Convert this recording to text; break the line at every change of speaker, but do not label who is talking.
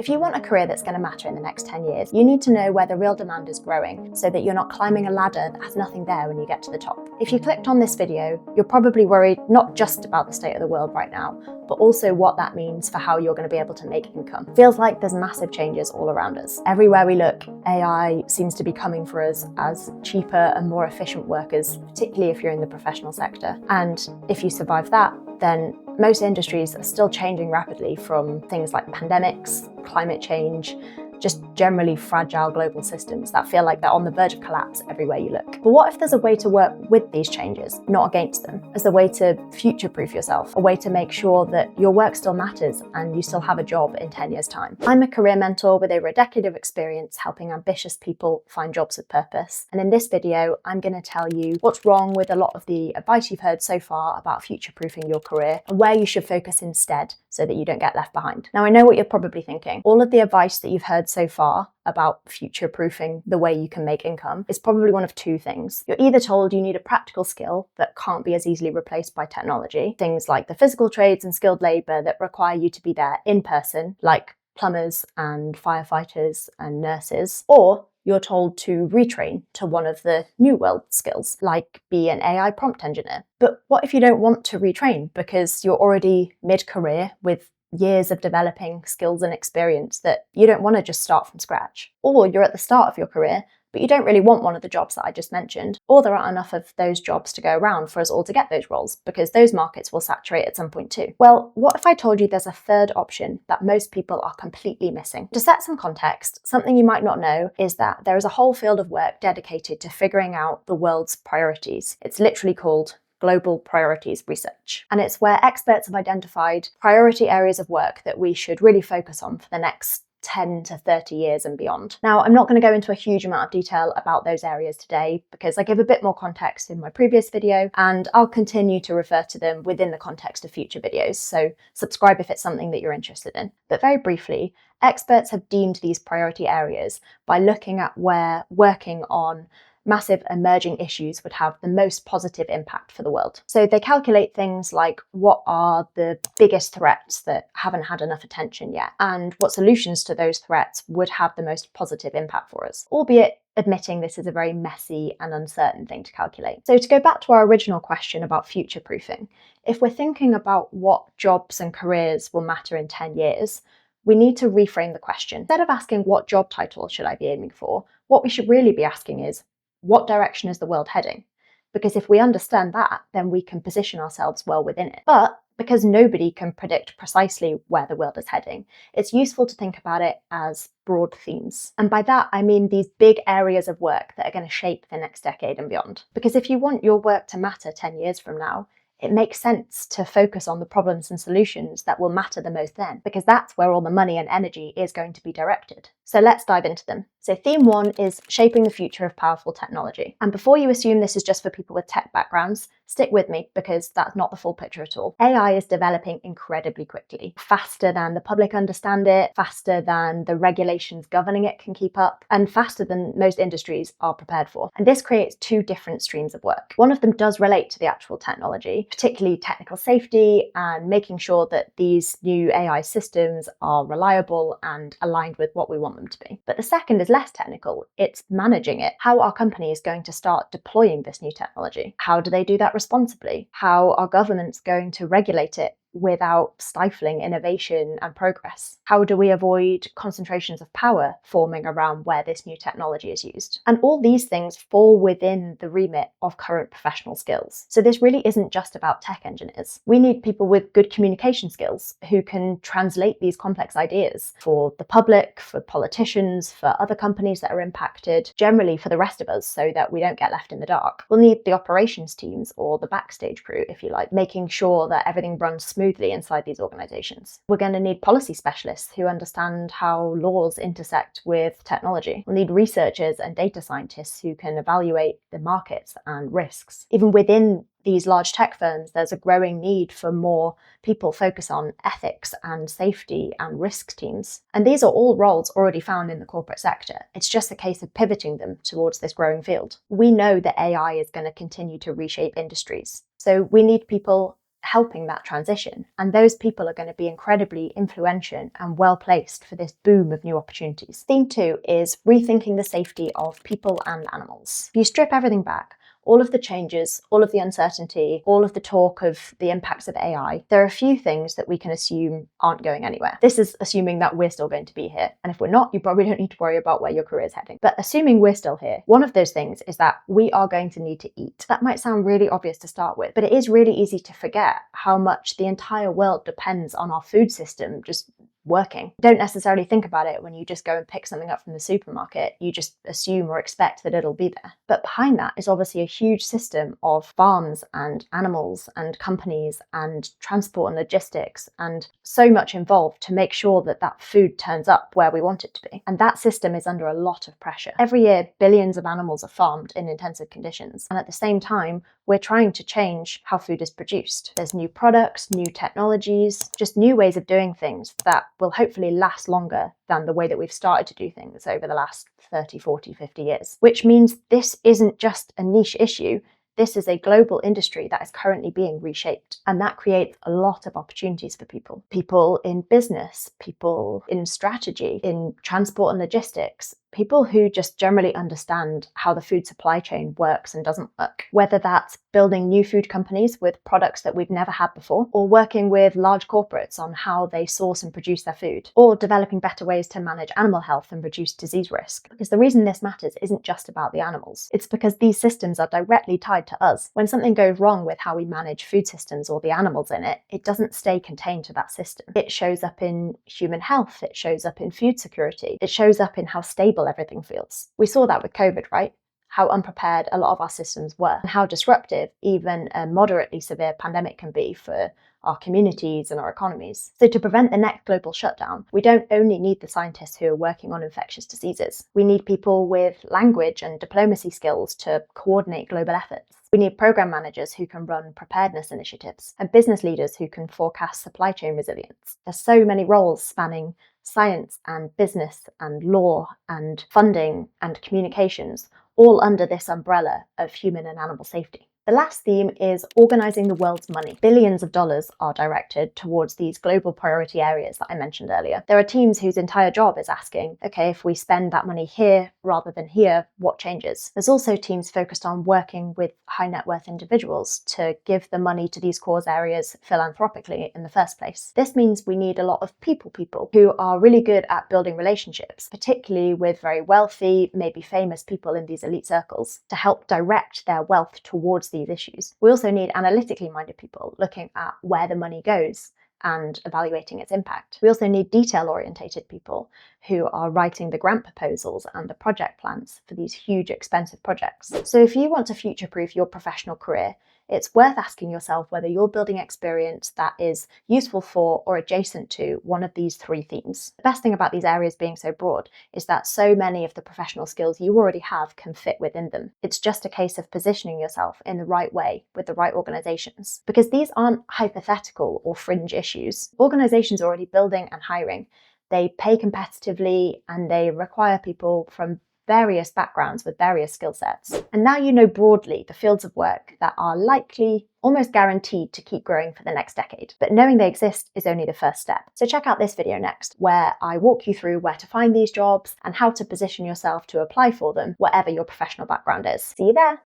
If you want a career that's going to matter in the next 10 years, you need to know where the real demand is growing so that you're not climbing a ladder that has nothing there when you get to the top. If you clicked on this video, you're probably worried not just about the state of the world right now, but also what that means for how you're going to be able to make income. Feels like there's massive changes all around us. Everywhere we look, AI seems to be coming for us as cheaper and more efficient workers, particularly if you're in the professional sector. And if you survive that, then most industries are still changing rapidly, from things like pandemics, climate change, just generally fragile global systems that feel like they're on the verge of collapse everywhere you look. But what if there's a way to work with these changes, not against them, as a way to future-proof yourself, a way to make sure that your work still matters and you still have a job in 10 years' time? I'm a career mentor with over a decade of experience helping ambitious people find jobs with purpose. And in this video, I'm going to tell you what's wrong with a lot of the advice you've heard so far about future-proofing your career and where you should focus instead so that you don't get left behind. Now, I know what you're probably thinking. All of the advice that you've heard so far about future-proofing the way you can make income is probably one of two things. You're either told you need a practical skill that can't be as easily replaced by technology, things like the physical trades and skilled labour that require you to be there in person, like plumbers and firefighters and nurses, or you're told to retrain to one of the new world skills, like be an AI prompt engineer. But what if you don't want to retrain because you're already mid-career with years of developing skills and experience that you don't want to just start from scratch? Or you're at the start of your career, but you don't really want one of the jobs that I just mentioned, or there aren't enough of those jobs to go around for us all to get those roles, because those markets will saturate at some point too. Well, what if I told you there's a third option that most people are completely missing? To set some context, something you might not know is that there is a whole field of work dedicated to figuring out the world's priorities. It's literally called Global Priorities Research. And it's where experts have identified priority areas of work that we should really focus on for the next 10 to 30 years and beyond. Now, I'm not going to go into a huge amount of detail about those areas today because I give a bit more context in my previous video, and I'll continue to refer to them within the context of future videos, so subscribe if it's something that you're interested in. But very briefly, experts have deemed these priority areas by looking at where working on massive emerging issues would have the most positive impact for the world. So they calculate things like what are the biggest threats that haven't had enough attention yet, and what solutions to those threats would have the most positive impact for us, albeit admitting this is a very messy and uncertain thing to calculate. So to go back to our original question about future-proofing, if we're thinking about what jobs and careers will matter in 10 years, we need to reframe the question. Instead of asking what job title should I be aiming for, what we should really be asking is, what direction is the world heading? Because if we understand that, then we can position ourselves well within it. But because nobody can predict precisely where the world is heading, it's useful to think about it as broad themes. And by that, I mean these big areas of work that are going to shape the next decade and beyond. Because if you want your work to matter 10 years from now, it makes sense to focus on the problems and solutions that will matter the most then, because that's where all the money and energy is going to be directed. So let's dive into them. So theme one is shaping the future of powerful technology. And before you assume this is just for people with tech backgrounds, stick with me because that's not the full picture at all. AI is developing incredibly quickly, faster than the public understand it, faster than the regulations governing it can keep up, and faster than most industries are prepared for. And this creates two different streams of work. One of them does relate to the actual technology, particularly technical safety and making sure that these new AI systems are reliable and aligned with what we want them to be. But the second is less technical. It's managing it. How are companies going to start deploying this new technology? How do they do that responsibly? How are governments going to regulate it without stifling innovation and progress? How do we avoid concentrations of power forming around where this new technology is used? And all these things fall within the remit of current professional skills. So this really isn't just about tech engineers. We need people with good communication skills who can translate these complex ideas for the public, for politicians, for other companies that are impacted, generally for the rest of us, so that we don't get left in the dark. We'll need the operations teams, or the backstage crew, if you like, making sure that everything runs smoothly inside these organizations. We're going to need policy specialists who understand how laws intersect with technology. We'll need researchers and data scientists who can evaluate the markets and risks. Even within these large tech firms, there's a growing need for more people focus on ethics and safety and risk teams. And these are all roles already found in the corporate sector. It's just a case of pivoting them towards this growing field. We know that AI is going to continue to reshape industries. So we need people helping that transition. And those people are going to be incredibly influential and well placed for this boom of new opportunities. Theme 2 is rethinking the safety of people and animals. If you strip everything back, all of the changes, all of the uncertainty, all of the talk of the impacts of AI, there are a few things that we can assume aren't going anywhere. This is assuming that we're still going to be here. And if we're not, you probably don't need to worry about where your career is heading. But assuming we're still here, one of those things is that we are going to need to eat. That might sound really obvious to start with, but it is really easy to forget how much the entire world depends on our food system just working. Don't necessarily think about it when you just go and pick something up from the supermarket. You just assume or expect that it'll be there. But behind that is obviously a huge system of farms and animals and companies and transport and logistics and so much involved to make sure that that food turns up where we want it to be. And that system is under a lot of pressure. Every year, billions of animals are farmed in intensive conditions. And at the same time, we're trying to change how food is produced. There's new products, new technologies, just new ways of doing things that will hopefully last longer than the way that we've started to do things over the last 30, 40, 50 years. Which means this isn't just a niche issue. This is a global industry that is currently being reshaped, and that creates a lot of opportunities for people. People in business, people in strategy, in transport and logistics, people who just generally understand how the food supply chain works and doesn't work. Whether that's building new food companies with products that we've never had before, or working with large corporates on how they source and produce their food, or developing better ways to manage animal health and reduce disease risk. Because the reason this matters isn't just about the animals. It's because these systems are directly tied to us. When something goes wrong with how we manage food systems or the animals in it, it doesn't stay contained to that system. It shows up in human health, it shows up in food security, it shows up in how stable everything feels. We saw that with COVID, right? How unprepared a lot of our systems were, and how disruptive even a moderately severe pandemic can be for our communities and our economies. So to prevent the next global shutdown, we don't only need the scientists who are working on infectious diseases. We need people with language and diplomacy skills to coordinate global efforts. We need program managers who can run preparedness initiatives and business leaders who can forecast supply chain resilience. There's so many roles spanning science and business and law and funding and communications, all under this umbrella of human and animal safety. The last theme is organising the world's money. Billions of dollars are directed towards these global priority areas that I mentioned earlier. There are teams whose entire job is asking, okay, if we spend that money here rather than here, what changes? There's also teams focused on working with high net worth individuals to give the money to these cause areas philanthropically in the first place. This means we need a lot of people who are really good at building relationships, particularly with very wealthy, maybe famous people in these elite circles, to help direct their wealth towards these issues. We also need analytically minded people looking at where the money goes and evaluating its impact. We also need detail-orientated people who are writing the grant proposals and the project plans for these huge, expensive projects. So if you want to future-proof your professional career, it's worth asking yourself whether you're building experience that is useful for or adjacent to one of these three themes. The best thing about these areas being so broad is that so many of the professional skills you already have can fit within them. It's just a case of positioning yourself in the right way with the right organizations, because these aren't hypothetical or fringe issues. Organizations are already building and hiring. They pay competitively and they require people from various backgrounds with various skill sets. And now you know broadly the fields of work that are likely, almost guaranteed to keep growing for the next decade. But knowing they exist is only the first step. So check out this video next, where I walk you through where to find these jobs and how to position yourself to apply for them, whatever your professional background is. See you there.